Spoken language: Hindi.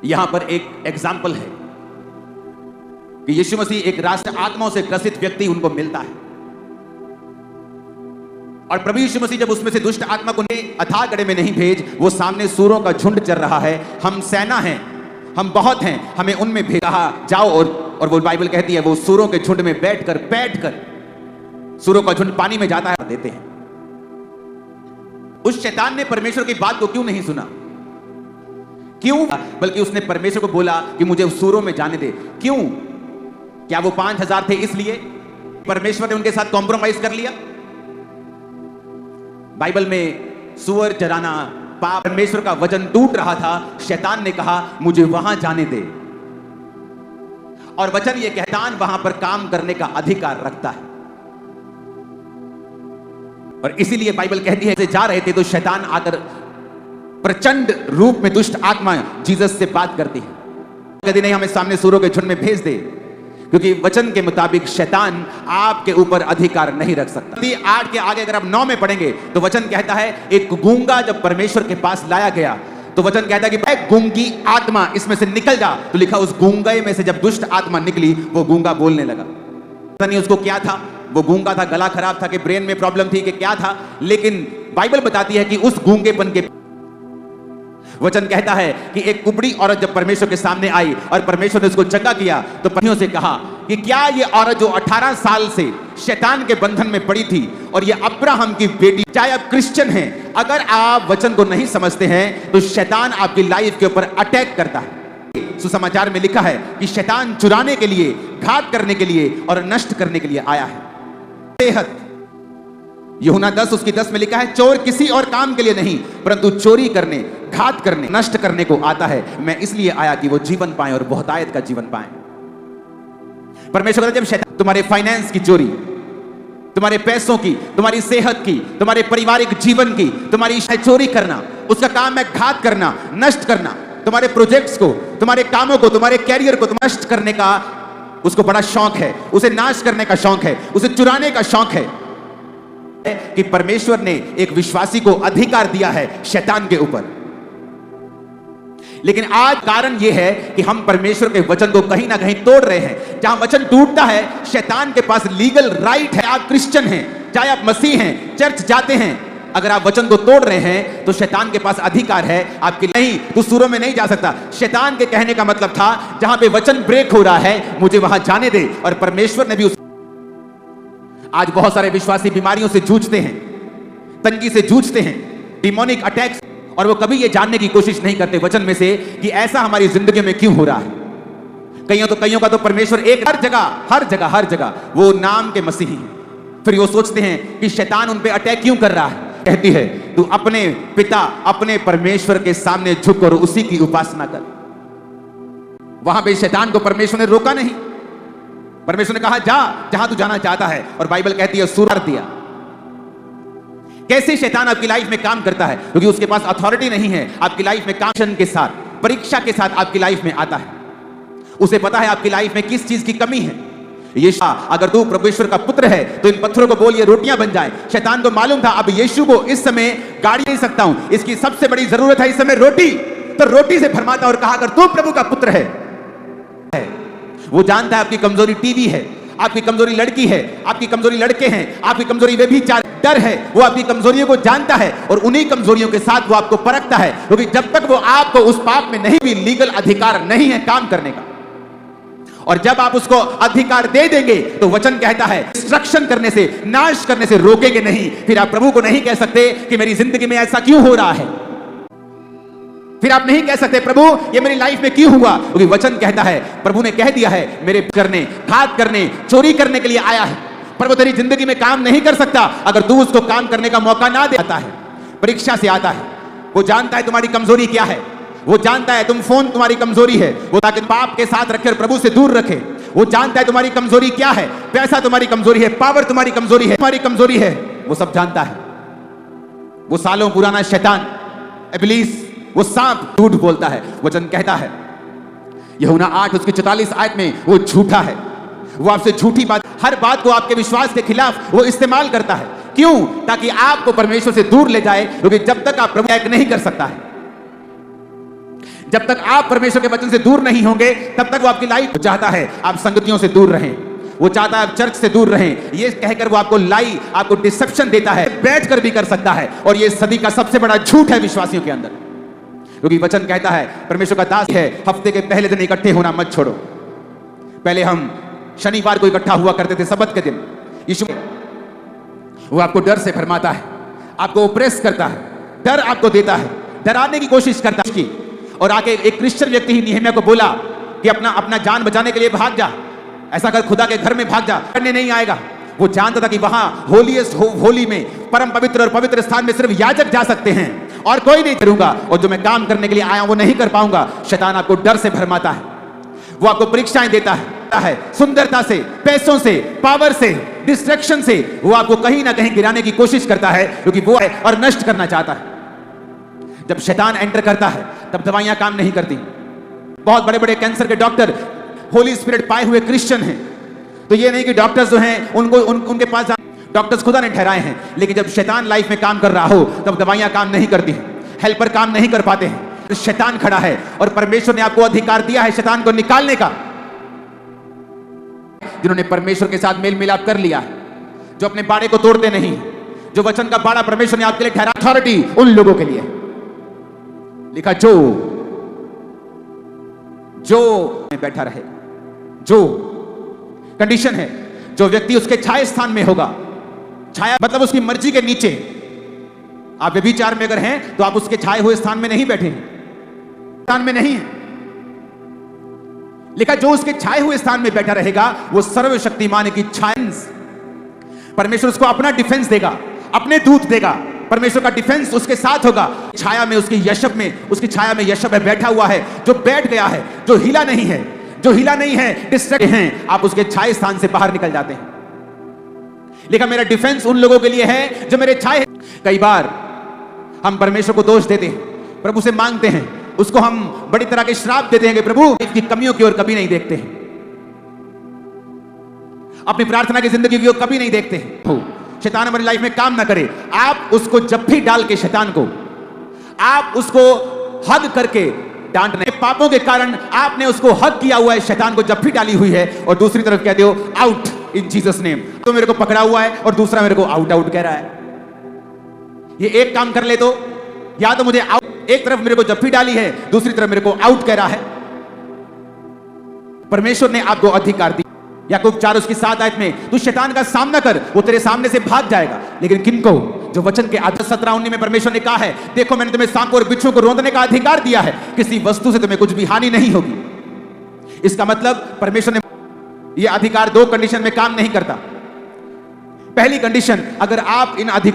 यहां पर एक एग्जाम्पल है कि यीशु मसीह एक राष्ट्र आत्माओं से ग्रसित व्यक्ति उनको मिलता है, और प्रभु यीशु मसीह जब उसमें से दुष्ट आत्मा को अथाह गड्ढे में नहीं भेज, वो सामने सूरों का झुंड चल रहा है, हम सेना हैं, हम बहुत हैं, हमें उनमें भेजा जाओ, और वो बाइबल कहती है वो सूरों के झुंड में बैठकर सूरों का झुंड पानी में जाता है, देते हैं। उस शैतान ने परमेश्वर की बात को क्यों नहीं सुना? क्यों? बल्कि उसने परमेश्वर को बोला कि मुझे सूरों में जाने दे। क्यों? क्या वो 5000 थे इसलिए? परमेश्वर ने उनके साथ कॉम्प्रोमाइज कर लिया? बाइबल में सूअर चराना पाप, परमेश्वर का वचन टूट रहा था, शैतान ने कहा मुझे वहां जाने दे, और वचन ये शैतान वहां पर काम करने का अधिकार रखता है। और इसीलिए बाइबल कहती है जा रहे थे तो शैतान आकर प्रचंड रूप में दुष्ट आत्मा जीसस से बात करती है, कहती नहीं हमें सामने सूरों के झुंड में भेज दे, क्योंकि वचन के मुताबिक शैतान आपके ऊपर अधिकार नहीं रख सकता। 8 के आगे अगर आप 9 में पढ़ेंगे तो वचन कहता है एक गूंगा जब परमेश्वर के पास लाया गया तो वचन कहता है कि गूंगी आत्मा इसमें से निकल जा, तो लिखा उस गूंगे में से जब दुष्ट आत्मा निकली वो गूंगा बोलने लगा। पता नहीं उसको क्या था, वो गूंगा था, गला खराब था कि ब्रेन में प्रॉब्लम थी कि क्या था, लेकिन बाइबल बताती है कि उस गूंगेपन के वचन कहता है कि एक कुबड़ी औरत जब परमेश्वर के सामने आई और परमेश्वर ने उसको चंगा किया तो पत्नियों से कहा कि क्या ये औरत जो 18 साल से शैतान के बंधन में पड़ी थी और ये अब्राहम की बेटी, चाहे आप क्रिश्चियन हैं, अगर आप वचन को नहीं समझते हैं तो शैतान आपकी लाइफ के ऊपर अटैक करता है। सुसमाचार में लिखा है कि शैतान चुराने के लिए, घात करने के लिए और नष्ट करने के लिए आया है। सेहत, यूहन्ना 10 उसकी 10 में लिखा है चोर किसी और काम के लिए नहीं परंतु चोरी करने, घात करने, नष्ट करने को आता है, मैं इसलिए आया कि वो जीवन पाए और बहुतायत का जीवन पाए। परमेश्वर कहता है जब शैतान तुम्हारे फाइनेंस की चोरी, तुम्हारे पैसों की, तुम्हारी सेहत की, तुम्हारे पारिवारिक जीवन की, तुम्हारी चोरी करना, उसका काम है घात करना, नष्ट करना, तुम्हारे प्रोजेक्ट्स को, तुम्हारे कामों को, तुम्हारे कैरियर को नष्ट करने का उसको बड़ा शौक है, उसे नाश करने का शौक है, उसे चुराने का शौक है। कि परमेश्वर ने एक विश्वासी को अधिकार दिया है शैतान के ऊपर, लेकिन आज कारण यह है कि हम परमेश्वर के वचन को कहीं ना कहीं तोड़ रहे हैं। जहां वचन टूटता है शैतान के पास लीगल राइट है। आप क्रिश्चियन हैं, चाहे आप मसीह हैं, चर्च जाते हैं, अगर आप वचन को तोड़ रहे हैं तो शैतान के पास अधिकार है आपके नहीं, तू सूरों में नहीं जा सकता। शैतान के कहने का मतलब था जहां पे वचन ब्रेक हो रहा है मुझे वहां जाने दे, और परमेश्वर ने भी आज बहुत सारे विश्वासी बीमारियों से जूझते हैं, तंगी से जूझते हैं, डिमोनिक अटैक्स, और वो कभी ये जानने की कोशिश नहीं करते वचन में से कि ऐसा हमारी जिंदगी में क्यों हो रहा है। कईयों का तो परमेश्वर एक हर जगह वो नाम के मसीही हैं, फिर वो सोचते हैं कि शैतान उन पे अटैक क्यों कर रहा है। कहती है तू अपने पिता, अपने परमेश्वर के सामने झुक और उसी की उपासना कर। वहां पे शैतान को परमेश्वर ने रोका नहीं, परमेश्वर ने कहा जा जहां तू जाना चाहता है, और बाइबल कहती है सूर दिया। कैसे शैतान आपकी लाइफ में काम करता है? क्योंकि उसके पास अथॉरिटी नहीं है आपकी लाइफ में, काम के साथ, परीक्षा के साथ आपकी लाइफ में आता है। उसे पता है आपकी लाइफ में किस चीज की कमी है। यीशु, अगर तू परमेश्वर का पुत्र है तो इन पत्थरों को बोल ये रोटियां बन जाए। शैतान को मालूम था अब यीशु को इस समय गाड़ी नहीं सकता हूं, इसकी सबसे बड़ी जरूरत है इस समय रोटी, तो रोटी से भरमाता और कहा अगर तू प्रभु का पुत्र है। वो जानता है आपकी कमजोरी टीवी है, आपकी कमजोरी लड़की है, आपकी कमजोरी लड़के हैं, आपकी कमजोरी व्यभिचार, डर है। वो आपकी कमजोरियों को जानता है और उन्हीं कमजोरियों के साथ वो आपको परखता है, क्योंकि जब तक वो आपको उस पाप में नहीं भी लीगल अधिकार नहीं है काम करने का, और जब आप उसको अधिकार दे देंगे तो वचन कहता है डिस्ट्रक्शन करने से, नाश करने से रोकेंगे नहीं। फिर आप प्रभु को नहीं कह सकते कि मेरी जिंदगी में ऐसा क्यों हो रहा है, फिर आप नहीं कह सकते प्रभु ये मेरी लाइफ में क्यों हुआ, क्योंकि वचन कहता है, प्रभु ने कह दिया है मेरे करने, घात करने, चोरी करने के लिए आया है। प्रभु तेरी जिंदगी में काम नहीं कर सकता अगर तू उसको काम करने का मौका ना देता है। परीक्षा से आता है, वो जानता है तुम्हारी कमजोरी क्या है, वो जानता है तुम फोन तुम्हारी कमजोरी है, वो ताकि पाप के साथ रखे और प्रभु से दूर रखे। वो जानता है तुम्हारी कमजोरी क्या है, पैसा तुम्हारी कमजोरी है, पावर तुम्हारी कमजोरी है, तुम्हारी कमजोरी है, वो सब जानता है। वो सालों पुराना शैतान इब्लीस, वो सांप झूठ बोलता है। वचन कहता है यूहन्ना 8 उसकी 44 आयत में वो झूठा है, वो आपसे झूठी बात, हर बात को आपके विश्वास के खिलाफ वो इस्तेमाल करता है। क्यों? ताकि आपको परमेश्वर से दूर ले जाए, क्योंकि जब तक आप प्रभु नहीं कर सकता है, जब तक आप परमेश्वर के वचन से दूर नहीं होंगे तब तक वो आपकी लाइफ चाहता है आप संगतियों से दूर रहें, वो चाहता है आप चर्च से दूर रहें। ये कहकर वो आपको डिसेप्शन देता है, बैठकर भी कर सकता है। और ये सदी का सबसे बड़ा झूठ है विश्वासियों के अंदर, क्योंकि वचन कहता है, परमेश्वर का दास है, हफ्ते के पहले दिन इकट्ठे होना मत छोड़ो। पहले हम शनिवार को इकट्ठा हुआ करते थे, सब्त के दिन। यीशु वो आपको डर से भरमाता है, आपको ओप्रेस करता है, डर आपको देता है, डराने की कोशिश करता है। और आके एक क्रिश्चियन व्यक्ति ही नेहमिया को बोला कि अपना जान बचाने के लिए भाग जा, ऐसा कर खुदा के घर में भाग जा, करने नहीं आएगा। वो जानता था कि वहां होली में, परम पवित्र और पवित्र स्थान में सिर्फ याजक जा सकते हैं और कोई नहीं करूंगा, और जो मैं काम करने के लिए आया वो नहीं कर पाऊंगा। शैतान आपको डर से भरमाता है, वो आपको परीक्षाएं देता है, सुंदरता से, पैसों से, पावर से, डिस्ट्रैक्शन से वो आपको कहीं ना कहीं गिराने की कोशिश करता है, क्योंकि वो है और नष्ट करना चाहता है। जब शैतान एंटर करता है तब दवाइयां काम नहीं करती। बहुत बड़े बड़े कैंसर के डॉक्टर होली स्पिरिट पाए हुए क्रिश्चियन हैं, तो ये नहीं कि डॉक्टर्स जो हैं उनके पास डॉक्टर्स खुदा ने ठहराए हैं, लेकिन जब शैतान लाइफ में काम कर रहा हो तब दवाइयां काम नहीं करती हैं, हेल्पर काम नहीं कर पाते हैं। शैतान खड़ा है और परमेश्वर ने आपको अधिकार दिया है शैतान को निकालने का। जिन्होंने परमेश्वर के साथ मेल मिलाप कर लिया, जो अपने बाड़े को तोड़ते नहीं, जो वचन का बाड़ा परमेश्वर ने आपके लिए ठहरा, अथॉरिटी उन लोगों के लिए लिखा जो में बैठा रहे। जो कंडीशन है, जो व्यक्ति उसके छाया स्थान में होगा, छाया मतलब उसकी मर्जी के नीचे। आप व्यभिचार में अगर हैं तो आप उसके छाए हुए स्थान में नहीं बैठे हैं, स्थान में नहीं है। लिखा जो उसके छाए हुए स्थान में बैठा रहेगा वो सर्वशक्तिमान की छाया, परमेश्वर उसको अपना डिफेंस देगा, अपने दूत देगा, परमेश्वर का डिफेंस उसके साथ होगा। छाया में, उसकी यशब में, उसकी छाया में यशब है, बैठा हुआ है, जो बैठ गया है, जो हिला नहीं है, जो हिला नहीं है, डिस्ट्रैक्ट हैं, आप उसके छाए स्थान से बाहर निकल जाते हैं। लिखा मेरा डिफेंस उन लोगों के लिए है जो मेरे छाए। कई बार हम परमेश्वर को दोष देते हैं, प्रभु से मांगते हैं, उसको हम बड़ी तरह के श्राप देते हैं कि प्रभु इसकी कमियों की ओर कभी नहीं देखते हैं, अपनी प्रार्थना की जिंदगी की ओर कभी नहीं देखते हैं। शैतान हमारी लाइफ में काम ना करे, आप उसको जब भी डाल के शैतान को, आप उसको हग करके डांटने, पापों के कारण आपने उसको हग किया हुआ है, शैतान को जब भी डाली हुई है, और दूसरी तरफ कहते हो आउट इन जीसस नेम, तो मेरे को पकड़ा हुआ है और दूसरा मेरे को आउट आउट कह रहा है। ये एक काम कर ले तो, या तो मुझे आउट, एक तरफ मेरे को जब भी डाली है, दूसरी तरफ मेरे को आउट कह रहा है। परमेश्वर ने आपको अधिकार दिया। याकूब 4 उसकी 7 आयत में, तू शैतान का सामना कर, वो तेरे सामने से भाग जाएगा। लेकिन किनको? जो वचन के आधार 17-19 में परमेश्वर ने कहा है, देखो मैंने तुम्हें सांप और बिच्छू को रोंदने का अधिकार दिया है, किसी वस्तु से तुम्हें कुछ भी हानि नहीं होगी। इसका मतलब परमेश्वर ने यह अधिकार 2 कंडीशन में काम नहीं करता। पहली कंडीशन, अगर आप इन अधिकार